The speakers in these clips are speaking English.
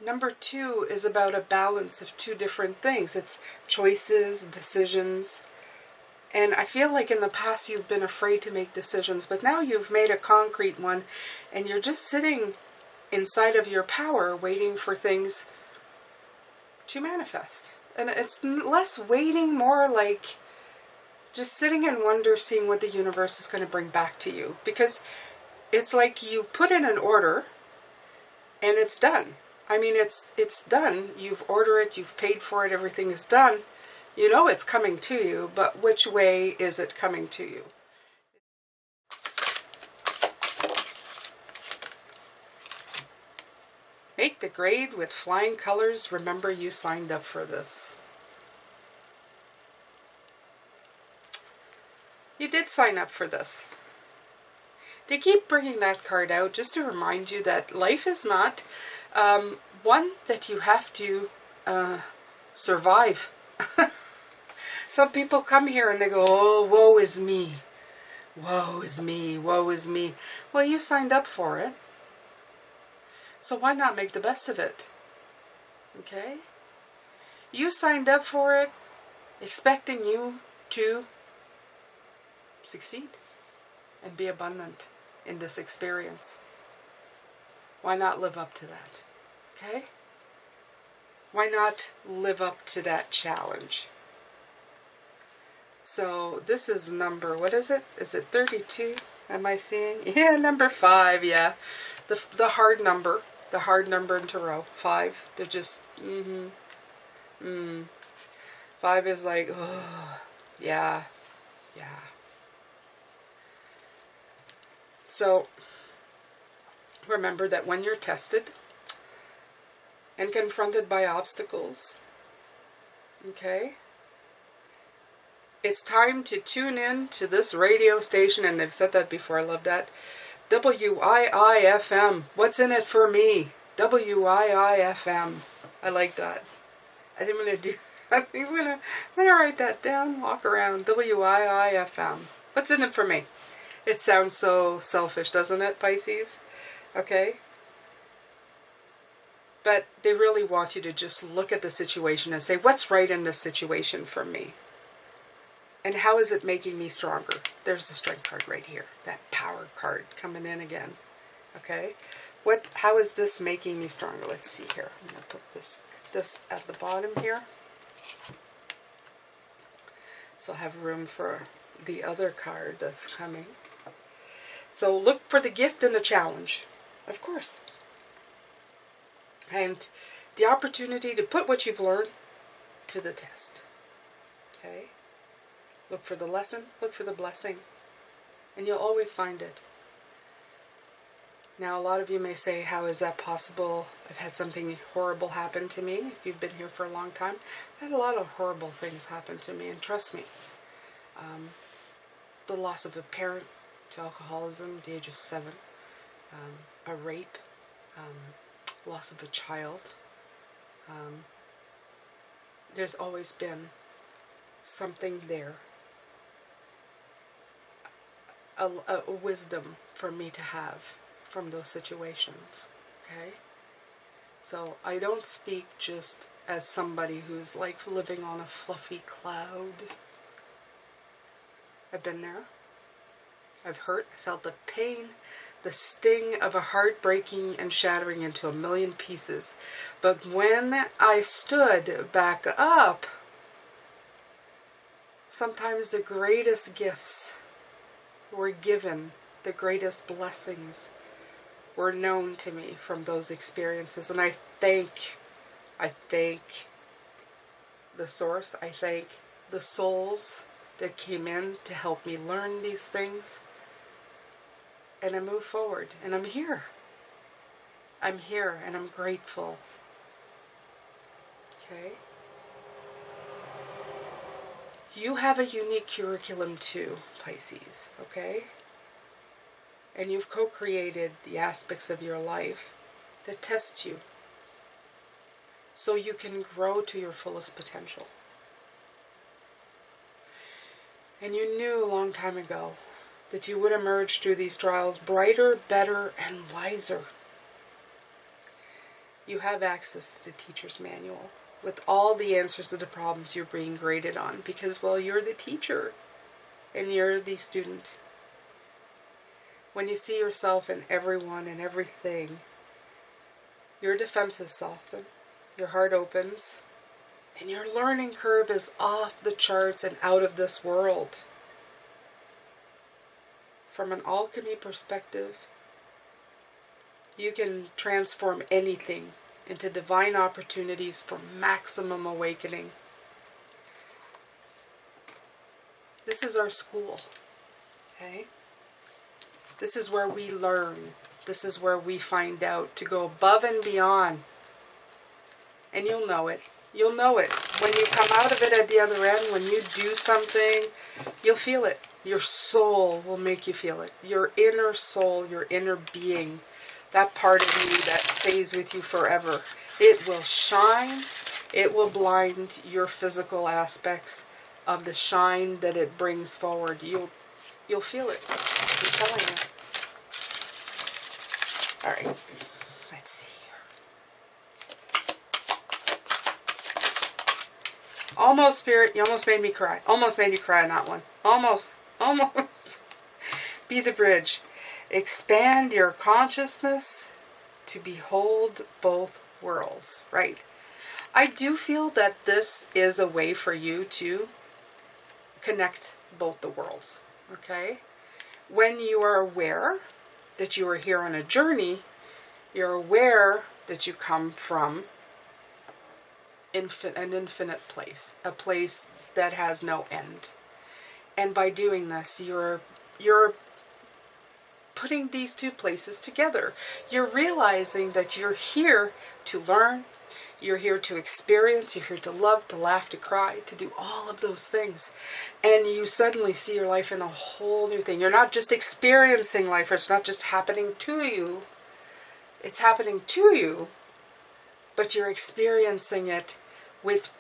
Number 2 is about a balance of two different things. It's choices, decisions. And I feel like in the past you've been afraid to make decisions, but now you've made a concrete one and you're just sitting inside of your power waiting for things to manifest. And it's less waiting, more like just sitting in wonder, seeing what the universe is going to bring back to you. Because it's like you've put in an order and it's done. I mean, it's done. You've ordered it, you've paid for it, everything is done. You know it's coming to you, but which way is it coming to you? Make the grade with flying colors. Remember, you signed up for this. You did sign up for this. They keep bringing that card out just to remind you that life is not one that you have to survive. Some people come here and they go, oh, woe is me. Woe is me. Woe is me. Well, you signed up for it. So why not make the best of it? Okay? You signed up for it expecting you to succeed and be abundant in this experience. Why not live up to that? Okay? Why not live up to that challenge? So this is number, what is it? Is it 32? Am I seeing? Yeah, number 5, yeah. The hard number. The hard number in tarot. 5. They're just, 5 is like, oh, yeah. Yeah. So, remember that when you're tested and confronted by obstacles, okay, it's time to tune in to this radio station, and I've said that before, I love that, WIIFM. What's in it for me? WIIFM. I like that. I think I'm going to do, I'm going to write that down, walk around, WIIFM. What's in it for me? It sounds so selfish, doesn't it, Pisces? Okay? But they really want you to just look at the situation and say, what's right in this situation for me? And how is it making me stronger? There's the strength card right here. That power card coming in again. Okay? How is this making me stronger? Let's see here. I'm going to put this at the bottom here. So I'll have room for the other card that's coming. So look for the gift and the challenge, of course. And the opportunity to put what you've learned to the test. Okay? Look for the lesson, look for the blessing, and you'll always find it. Now, a lot of you may say, how is that possible? I've had something horrible happen to me. If you've been here for a long time, I've had a lot of horrible things happen to me, and trust me, the loss of a parent to alcoholism at the age of 7, a rape, loss of a child. There's always been something there, a wisdom for me to have from those situations, okay? So I don't speak just as somebody who's like living on a fluffy cloud. I've been there. I've hurt, felt the pain, the sting of a heart breaking and shattering into a million pieces. But when I stood back up, sometimes the greatest gifts were given, the greatest blessings were known to me from those experiences. And I thank the source, I thank the souls that came in to help me learn these things. And I move forward, and I'm here. I'm here, and I'm grateful. Okay? You have a unique curriculum too, Pisces, okay? And you've co-created the aspects of your life that test you so you can grow to your fullest potential. And you knew a long time ago that you would emerge through these trials brighter, better, and wiser. You have access to the teacher's manual with all the answers to the problems you're being graded on because, well, you're the teacher and you're the student. When you see yourself in everyone and everything, your defenses soften, your heart opens, and your learning curve is off the charts and out of this world. From an alchemy perspective, you can transform anything into divine opportunities for maximum awakening. This is our school, okay? This is where we learn. This is where we find out to go above and beyond. And you'll know it. You'll know it. When you come out of it at the other end, when you do something, you'll feel it. Your soul will make you feel it. Your inner soul, your inner being, that part of you that stays with you forever. It will shine. It will blind your physical aspects of the shine that it brings forward. You'll feel it. I'm telling you. All right. Let's see here. Almost, Spirit. You almost made me cry. Almost made you cry on that one. Almost. Almost. Be the bridge. Expand your consciousness to behold both worlds. Right. I do feel that this is a way for you to connect both the worlds. Okay? When you are aware that you are here on a journey, you're aware that you come from an infinite place, a place that has no end. And by doing this, you're putting these two places together. You're realizing that you're here to learn, you're here to experience, you're here to love, to laugh, to cry, to do all of those things. And you suddenly see your life in a whole new thing. You're not just experiencing life, it's not just happening to you. It's happening to you, but you're experiencing it with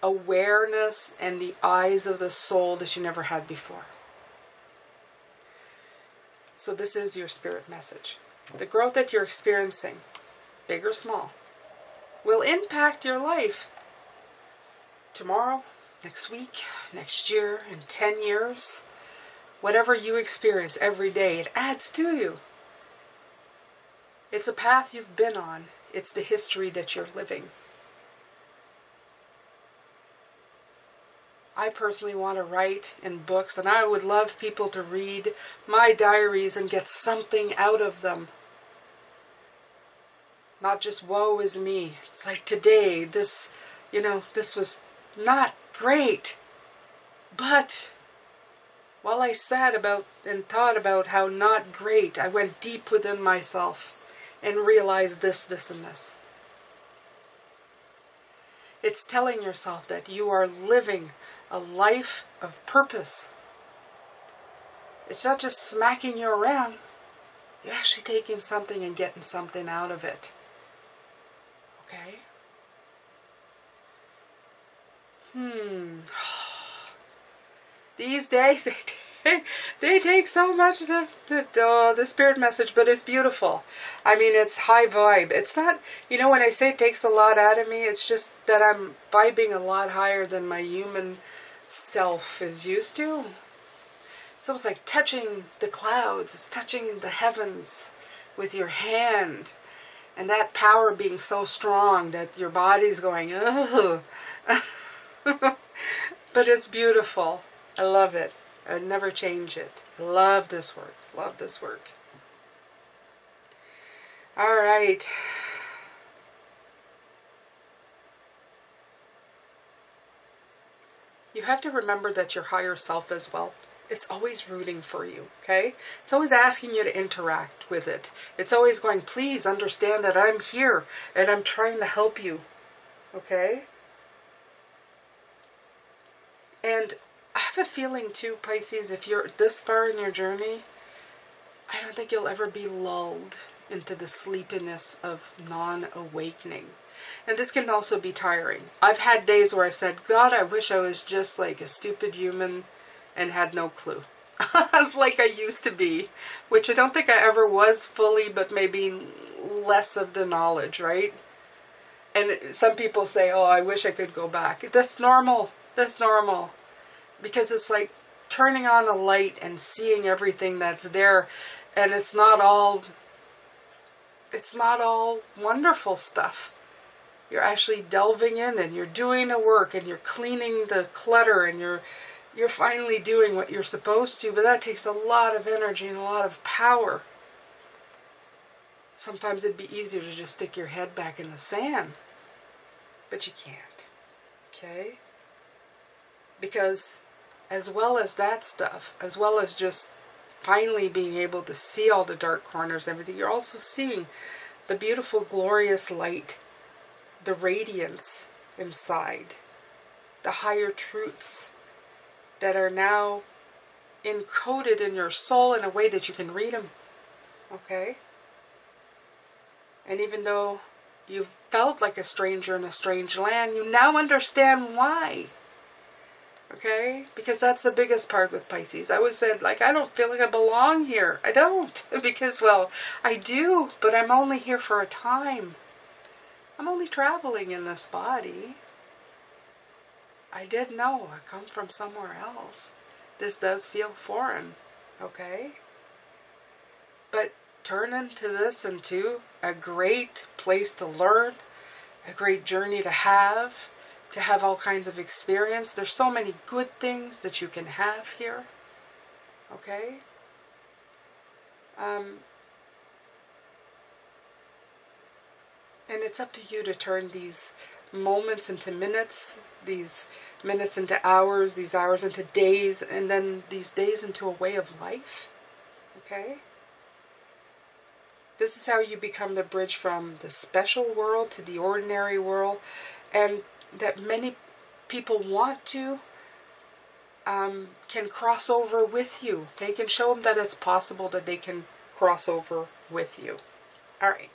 awareness and the eyes of the soul that you never had before. So this is your spirit message. The growth that you're experiencing, big or small, will impact your life tomorrow, next week, next year, in 10 years. Whatever you experience every day, it adds to you. It's a path you've been on. It's the history that you're living. I personally want to write in books, and I would love people to read my diaries and get something out of them. Not just woe is me. It's like today, this was not great. But while I sat about and thought about how not great, I went deep within myself and realized this, and this. It's telling yourself that you are living a life of purpose. It's not just smacking you around. You're actually taking something and getting something out of it. Okay? These days, they take so much of the spirit message, but it's beautiful. I mean, it's high vibe. It's not, when I say it takes a lot out of me, it's just that I'm vibing a lot higher than my human self is used to. It's almost like touching the clouds. It's touching the heavens with your hand. And that power being so strong that your body's going, ugh. But it's beautiful. I love it. I'd never change it. I love this work. Love this work. All right. You have to remember that your higher self as well, it's always rooting for you, okay? It's always asking you to interact with it. It's always going, please understand that I'm here and I'm trying to help you, okay? And I have a feeling too, Pisces, if you're this far in your journey, I don't think you'll ever be lulled into the sleepiness of non-awakening. And this can also be tiring. I've had days where I said, God, I wish I was just like a stupid human and had no clue. Like I used to be, which I don't think I ever was fully, but maybe less of the knowledge, right? And some people say, oh, I wish I could go back. That's normal. That's normal. Because it's like turning on a light and seeing everything that's there, and it's not all wonderful stuff. You're actually delving in and you're doing the work and you're cleaning the clutter and you're finally doing what you're supposed to, but that takes a lot of energy and a lot of power. Sometimes it'd be easier to just stick your head back in the sand, but you can't, okay? Because as well as that stuff, as well as just finally being able to see all the dark corners and everything, you're also seeing the beautiful, glorious light, the radiance inside, the higher truths that are now encoded in your soul in a way that you can read them, okay? And even though you've felt like a stranger in a strange land, you now understand why. Okay? Because that's the biggest part with Pisces. I always said, like, I don't feel like I belong here. I don't. Because, well, I do, but I'm only here for a time. I'm only traveling in this body. I did know I come from somewhere else. This does feel foreign. Okay? But turn into this into a great place to learn, a great journey to have all kinds of experience. There's so many good things that you can have here. Okay? And it's up to you to turn these moments into minutes, these minutes into hours, these hours into days, and then these days into a way of life. Okay? This is how you become the bridge from the special world to the ordinary world, and that many people want to, can cross over with you. They can show them that it's possible that they can cross over with you. All right.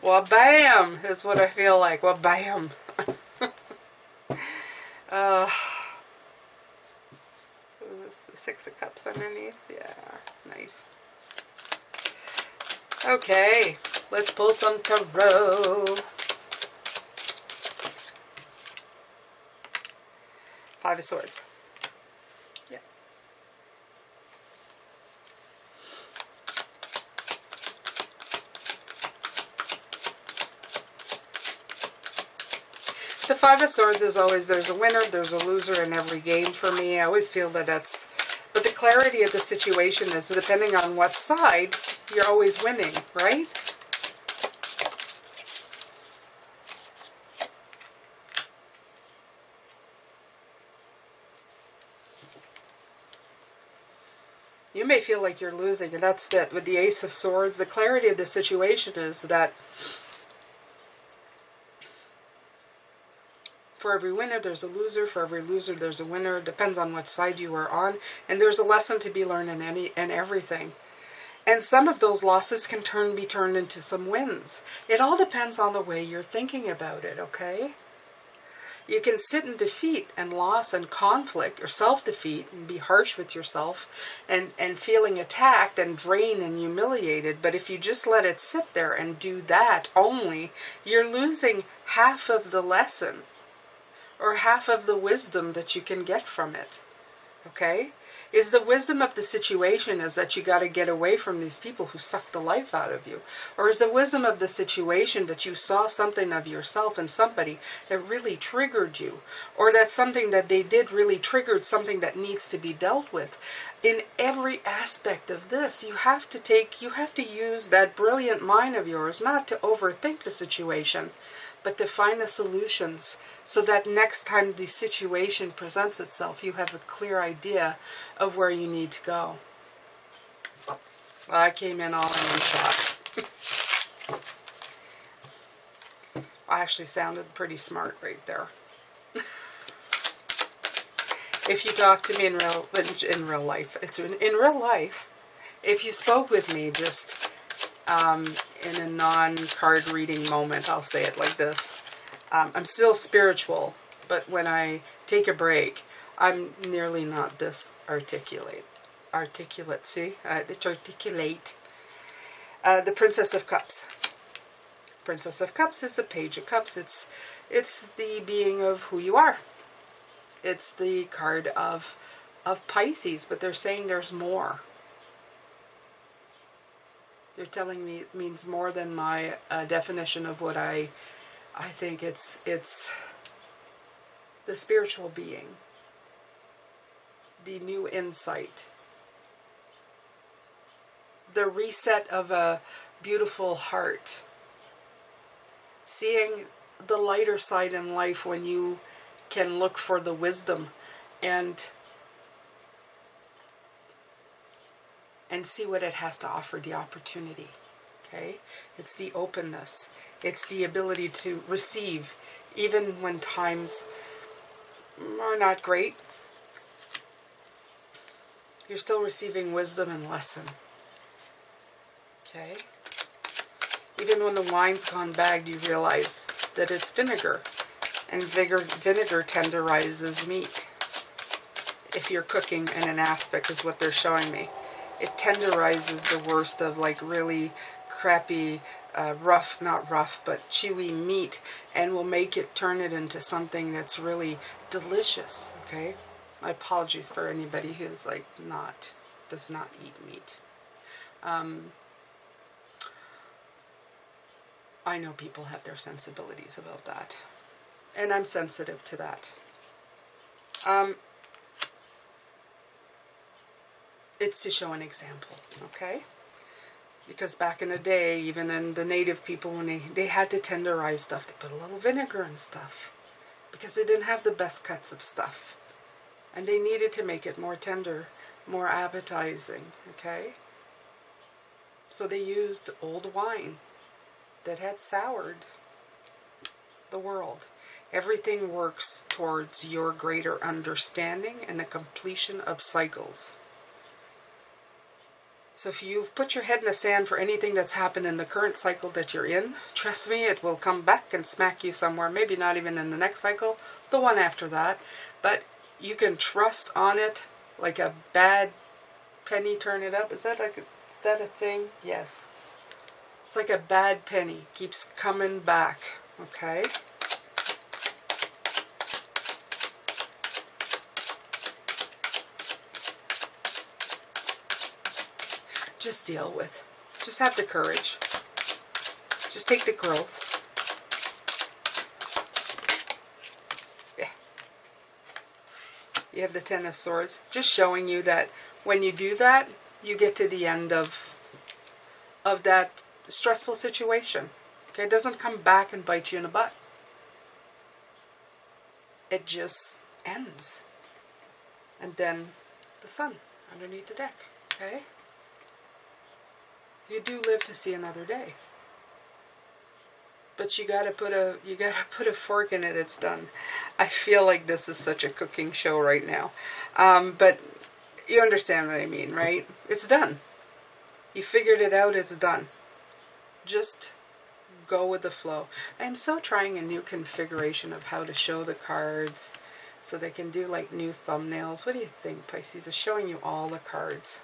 Well, bam, is what I feel like. Well, bam. Is this the Six of Cups underneath? Yeah, nice. Okay, let's pull some tarot. Five of Swords. Yeah. The Five of Swords is always, there's a winner, there's a loser in every game for me. I always feel that that's, but the clarity of the situation is depending on what side, you're always winning, right? You may feel like you're losing, and that's that with the Ace of Swords. The clarity of the situation is that for every winner, there's a loser. For every loser, there's a winner. It depends on what side you are on. And there's a lesson to be learned in everything. And some of those losses can be turned into some wins. It all depends on the way you're thinking about it, okay? You can sit in defeat and loss and conflict or self-defeat and be harsh with yourself and feeling attacked and drained and humiliated. But if you just let it sit there and do that only, you're losing half of the lesson, or half of the wisdom that you can get from it, okay? Is the wisdom of the situation is that you got to get away from these people who suck the life out of you? Or is the wisdom of the situation that you saw something of yourself and somebody that really triggered you? Or that something that they did really triggered something that needs to be dealt with? In every aspect of this, you have to use that brilliant mind of yours, not to overthink the situation, but to find the solutions so that next time the situation presents itself, you have a clear idea of where you need to go. Well, I came in all in one shot. I actually sounded pretty smart right there. If you talk to me in real life, it's in real life. If you spoke with me just in a non-card reading moment, I'll say it like this. I'm still spiritual, but when I take a break, I'm nearly not this articulate. See? It's articulate. The Princess of Cups. Princess of Cups is the Page of Cups. It's the being of who you are. It's the card of Pisces, but they're saying there's more. They're telling me it means more than my definition of what I think it's the spiritual being, the new insight, the reset of a beautiful heart, seeing the lighter side in life when you can look for the wisdom and see what it has to offer, the opportunity. Okay? It's the openness. It's the ability to receive, even when times are not great. You're still receiving wisdom and lesson. Okay? Even when the wine's gone bagged, you realize that it's vinegar. And vinegar tenderizes meat. If you're cooking in an aspect, is what they're showing me. It tenderizes the worst of like really crappy, rough, not rough, but chewy meat, and will make it, turn it into something that's really delicious. Okay? My apologies for anybody who's like does not eat meat. I know people have their sensibilities about that, and I'm sensitive to that. It's to show an example, okay? Because back in the day, even in the native people, when they had to tenderize stuff, they put a little vinegar and stuff, because they didn't have the best cuts of stuff. And they needed to make it more tender, more appetizing, okay? So they used old wine that had soured the world. Everything works towards your greater understanding and the completion of cycles. So if you've put your head in the sand for anything that's happened in the current cycle that you're in, trust me, it will come back and smack you somewhere. Maybe not even in the next cycle, the one after that. But you can trust on it like a bad penny, turn it up. Is that a thing? Yes. It's like a bad penny. Keeps coming back. Okay? Just deal with. Just have the courage. Just take the growth. Yeah. You have the Ten of Swords. Just showing you that when you do that, you get to the end of that stressful situation. Okay? It doesn't come back and bite you in the butt. It just ends. And then the sun underneath the deck. Okay? You do live to see another day, but you gotta put a fork in it. It's done. I feel like this is such a cooking show right now, but you understand what I mean, right? It's done. You figured it out. It's done. Just go with the flow. I'm so trying a new configuration of how to show the cards, so they can do like new thumbnails. What do you think, Pisces? Is showing you all the cards.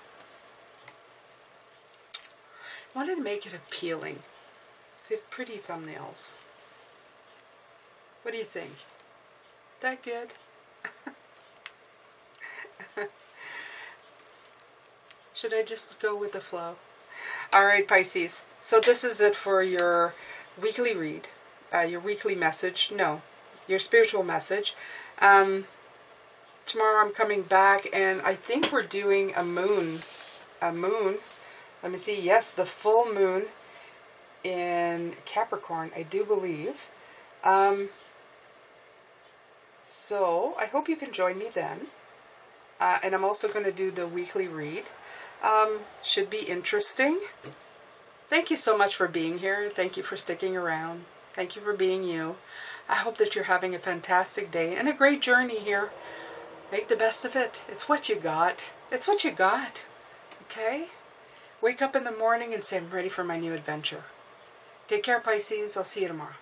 I wanted to make it appealing. So you have pretty thumbnails. What do you think? That good? Should I just go with the flow? Alright, Pisces. So this is it for your weekly read. Your weekly message. No. Your spiritual message. Tomorrow I'm coming back, and I think we're doing a moon. Let me see. Yes, the full moon in Capricorn, I do believe. So I hope you can join me then. And I'm also going to do the weekly read. Should be interesting. Thank you so much for being here. Thank you for sticking around. Thank you for being you. I hope that you're having a fantastic day and a great journey here. Make the best of it. It's what you got. It's what you got. Okay? Wake up in the morning and say, I'm ready for my new adventure. Take care, Pisces. I'll see you tomorrow.